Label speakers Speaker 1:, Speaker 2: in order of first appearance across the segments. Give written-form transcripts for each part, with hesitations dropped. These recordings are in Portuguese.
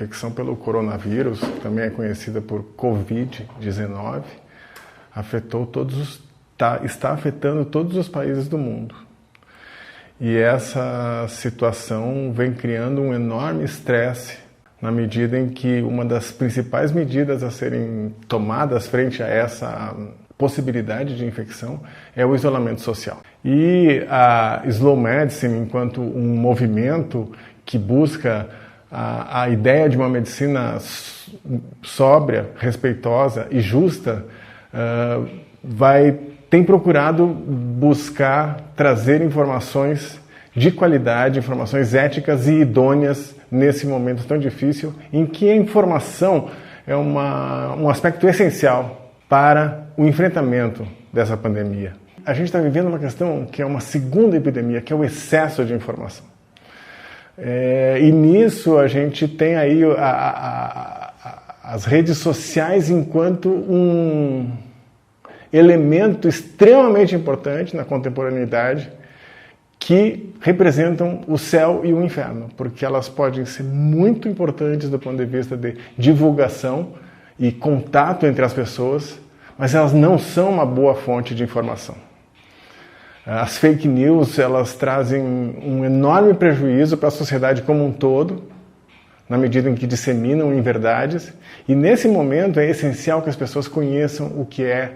Speaker 1: infecção pelo coronavírus, que também é conhecida por Covid-19, está afetando todos os países do mundo. E essa situação vem criando um enorme estresse na medida em que uma das principais medidas a serem tomadas frente a essa possibilidade de infecção é o isolamento social. E a Slow Medicine, enquanto um movimento que busca a ideia de uma medicina sóbria, respeitosa e justa, tem procurado buscar trazer informações de qualidade, informações éticas e idôneas nesse momento tão difícil, em que a informação é um aspecto essencial para o enfrentamento dessa pandemia. A gente está vivendo uma questão que é uma segunda epidemia, que é o excesso de informação. E nisso a gente tem aí as redes sociais enquanto um elemento extremamente importante na contemporaneidade, que representam o céu e o inferno, porque elas podem ser muito importantes do ponto de vista de divulgação e contato entre as pessoas, mas elas não são uma boa fonte de informação. As fake news, elas trazem um enorme prejuízo para a sociedade como um todo, na medida em que disseminam inverdades, e nesse momento é essencial que as pessoas conheçam o que é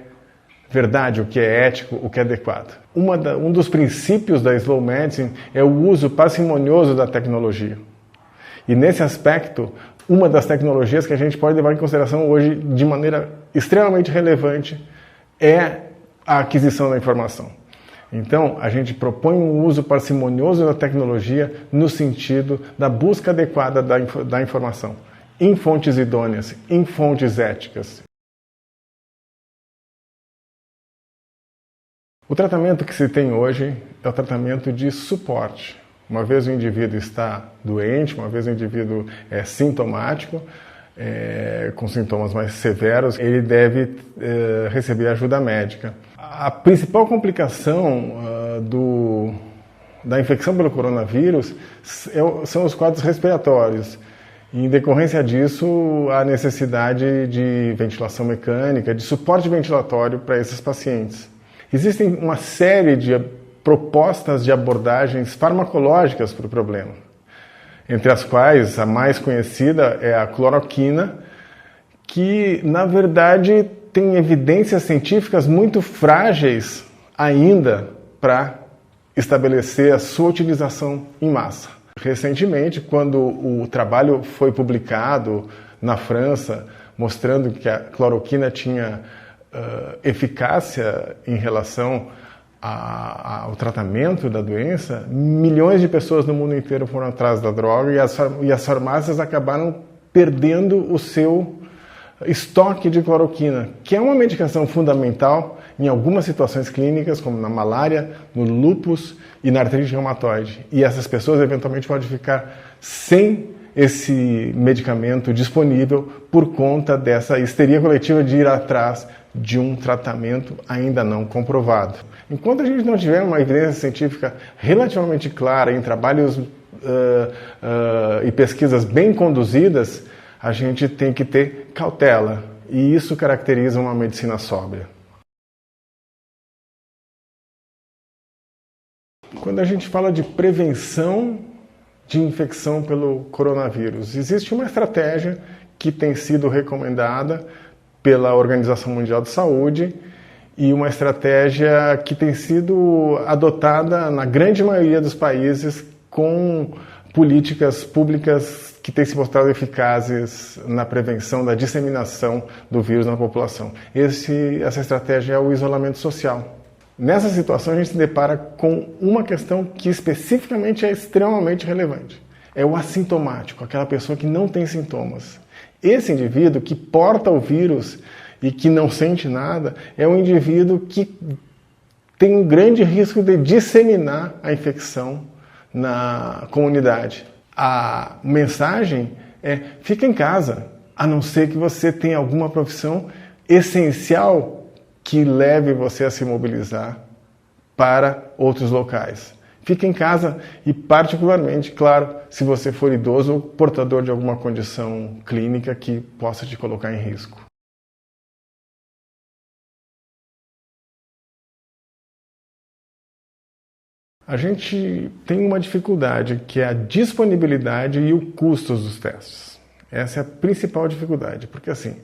Speaker 1: verdade, o que é ético, o que é adequado. Um dos princípios da Slow Medicine é o uso parcimonioso da tecnologia. E nesse aspecto, uma das tecnologias que a gente pode levar em consideração hoje de maneira extremamente relevante é a aquisição da informação. Então, a gente propõe um uso parcimonioso da tecnologia no sentido da busca adequada da informação, em fontes idôneas, em fontes éticas. O tratamento que se tem hoje é o tratamento de suporte. Uma vez o indivíduo está doente, uma vez o indivíduo é sintomático, com sintomas mais severos, ele deve receber ajuda médica. A principal complicação da infecção pelo coronavírus são os quadros respiratórios. E, em decorrência disso, a necessidade de ventilação mecânica, de suporte ventilatório para esses pacientes. Existem uma série de propostas de abordagens farmacológicas para o problema, entre as quais a mais conhecida é a cloroquina, que, na verdade, tem evidências científicas muito frágeis ainda para estabelecer a sua utilização em massa. Recentemente, quando o trabalho foi publicado na França, mostrando que a cloroquina tinha eficácia em relação ao tratamento da doença, milhões de pessoas no mundo inteiro foram atrás da droga e as farmácias acabaram perdendo o seu estoque de cloroquina, que é uma medicação fundamental em algumas situações clínicas, como na malária, no lúpus e na artrite reumatoide. E essas pessoas eventualmente podem ficar sem esse medicamento disponível por conta dessa histeria coletiva de ir atrás de um tratamento ainda não comprovado. Enquanto a gente não tiver uma evidência científica relativamente clara em trabalhos e pesquisas bem conduzidas, a gente tem que ter cautela, e isso caracteriza uma medicina sóbria. Quando a gente fala de prevenção de infecção pelo coronavírus, existe uma estratégia que tem sido recomendada pela Organização Mundial de Saúde e uma estratégia que tem sido adotada na grande maioria dos países com políticas públicas que têm se mostrado eficazes na prevenção da disseminação do vírus na população. Essa estratégia é o isolamento social. Nessa situação, a gente se depara com uma questão que especificamente é extremamente relevante. É o assintomático, aquela pessoa que não tem sintomas. Esse indivíduo que porta o vírus e que não sente nada é um indivíduo que tem um grande risco de disseminar a infecção na comunidade. A mensagem é: fica em casa, a não ser que você tenha alguma profissão essencial que leve você a se mobilizar para outros locais. Fique em casa e, particularmente, claro, se você for idoso ou portador de alguma condição clínica que possa te colocar em risco. A gente tem uma dificuldade, que é a disponibilidade e o custo dos testes. Essa é a principal dificuldade, porque assim,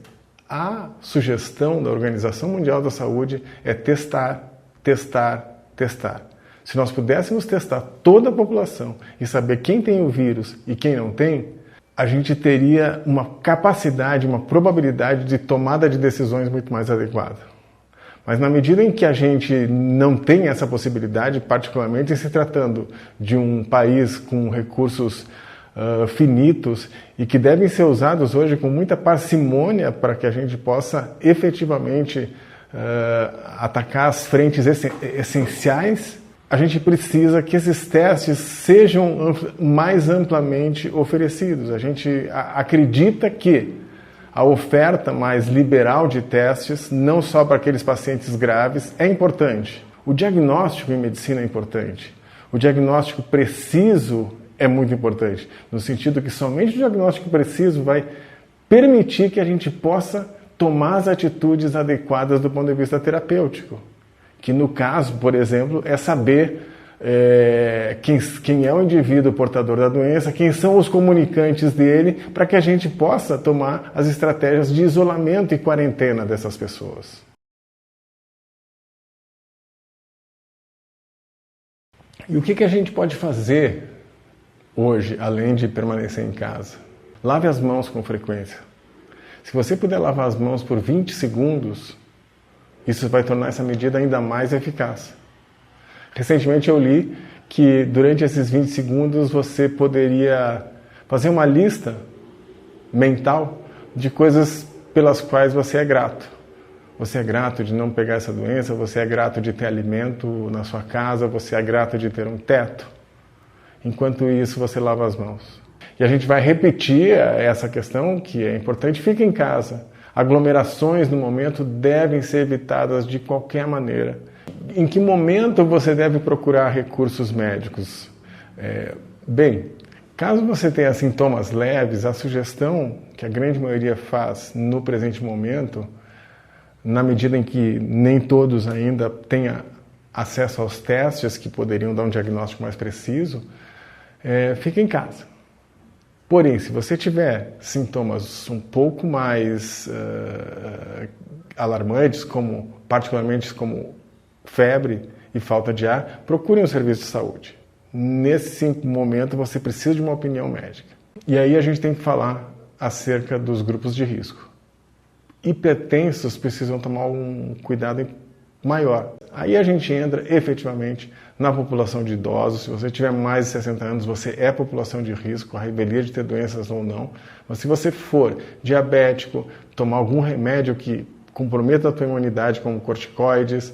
Speaker 1: a sugestão da Organização Mundial da Saúde é testar, testar, testar. Se nós pudéssemos testar toda a população e saber quem tem o vírus e quem não tem, a gente teria uma capacidade, uma probabilidade de tomada de decisões muito mais adequada. Mas na medida em que a gente não tem essa possibilidade, particularmente se tratando de um país com recursos finitos e que devem ser usados hoje com muita parcimônia para que a gente possa efetivamente atacar as frentes essenciais, a gente precisa que esses testes sejam mais amplamente oferecidos. A gente acredita que a oferta mais liberal de testes, não só para aqueles pacientes graves, é importante. O diagnóstico em medicina é importante. O diagnóstico preciso é muito importante, no sentido que somente o diagnóstico preciso vai permitir que a gente possa tomar as atitudes adequadas do ponto de vista terapêutico. Que no caso, por exemplo, é saber quem é o indivíduo portador da doença, quem são os comunicantes dele, para que a gente possa tomar as estratégias de isolamento e quarentena dessas pessoas. E o que a gente pode fazer hoje, além de permanecer em casa? Lave as mãos com frequência. Se você puder lavar as mãos por 20 segundos, isso vai tornar essa medida ainda mais eficaz. Recentemente eu li que durante esses 20 segundos você poderia fazer uma lista mental de coisas pelas quais você é grato. Você é grato de não pegar essa doença, você é grato de ter alimento na sua casa, você é grato de ter um teto. Enquanto isso, você lava as mãos. E a gente vai repetir essa questão que é importante. Fique em casa. Aglomerações no momento devem ser evitadas de qualquer maneira. Em que momento você deve procurar recursos médicos? Bem, caso você tenha sintomas leves, a sugestão que a grande maioria faz no presente momento, na medida em que nem todos ainda tenham acesso aos testes que poderiam dar um diagnóstico mais preciso, fique em casa. Porém, se você tiver sintomas um pouco mais alarmantes, particularmente como febre e falta de ar, procure um serviço de saúde. Nesse momento você precisa de uma opinião médica. E aí a gente tem que falar acerca dos grupos de risco. Hipertensos precisam tomar um cuidado maior. Aí a gente entra efetivamente na população de idosos. Se você tiver mais de 60 anos, você é população de risco, a revelia de ter doenças ou não. Mas se você for diabético, tomar algum remédio que comprometa a tua imunidade, como corticoides,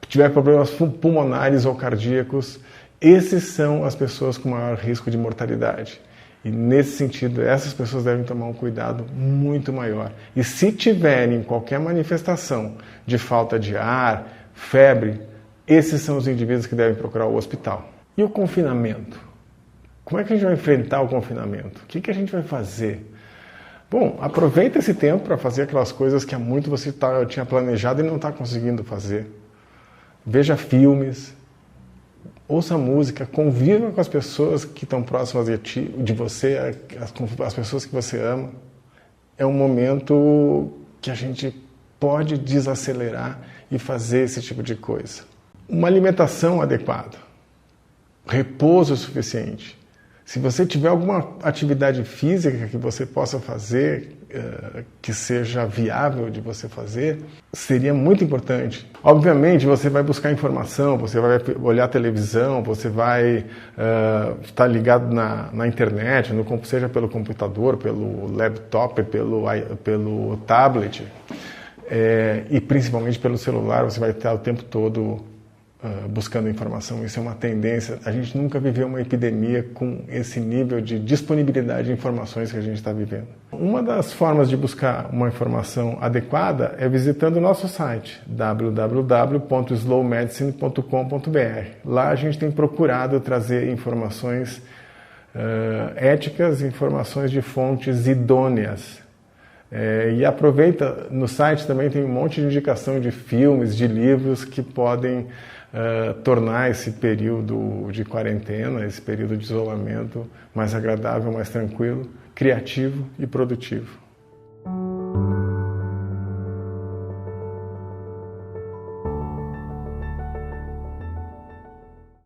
Speaker 1: tiver problemas pulmonares ou cardíacos, esses são as pessoas com maior risco de mortalidade. E nesse sentido, essas pessoas devem tomar um cuidado muito maior. E se tiverem qualquer manifestação de falta de ar, febre, esses são os indivíduos que devem procurar o hospital. E o confinamento? Como é que a gente vai enfrentar o confinamento? O que a gente vai fazer? Bom, aproveita esse tempo para fazer aquelas coisas que há muito você tinha planejado e não está conseguindo fazer. Veja filmes, ouça música, conviva com as pessoas que estão próximas de você, as pessoas que você ama. É um momento que a gente pode desacelerar e fazer esse tipo de coisa. Uma alimentação adequada, repouso suficiente. Se você tiver alguma atividade física que você possa fazer, que seja viável de você fazer, seria muito importante. Obviamente, você vai buscar informação, você vai olhar televisão, você vai estar ligado na internet, seja pelo computador, pelo laptop, pelo tablet, e principalmente pelo celular, você vai estar o tempo todo buscando informação. Isso é uma tendência. A gente nunca viveu uma epidemia com esse nível de disponibilidade de informações que a gente está vivendo. Uma das formas de buscar uma informação adequada é visitando o nosso site www.slowmedicine.com.br. Lá a gente tem procurado trazer informações éticas, informações de fontes idôneas. E aproveita, no site também tem um monte de indicação de filmes, de livros que podem tornar esse período de quarentena, esse período de isolamento mais agradável, mais tranquilo, criativo e produtivo.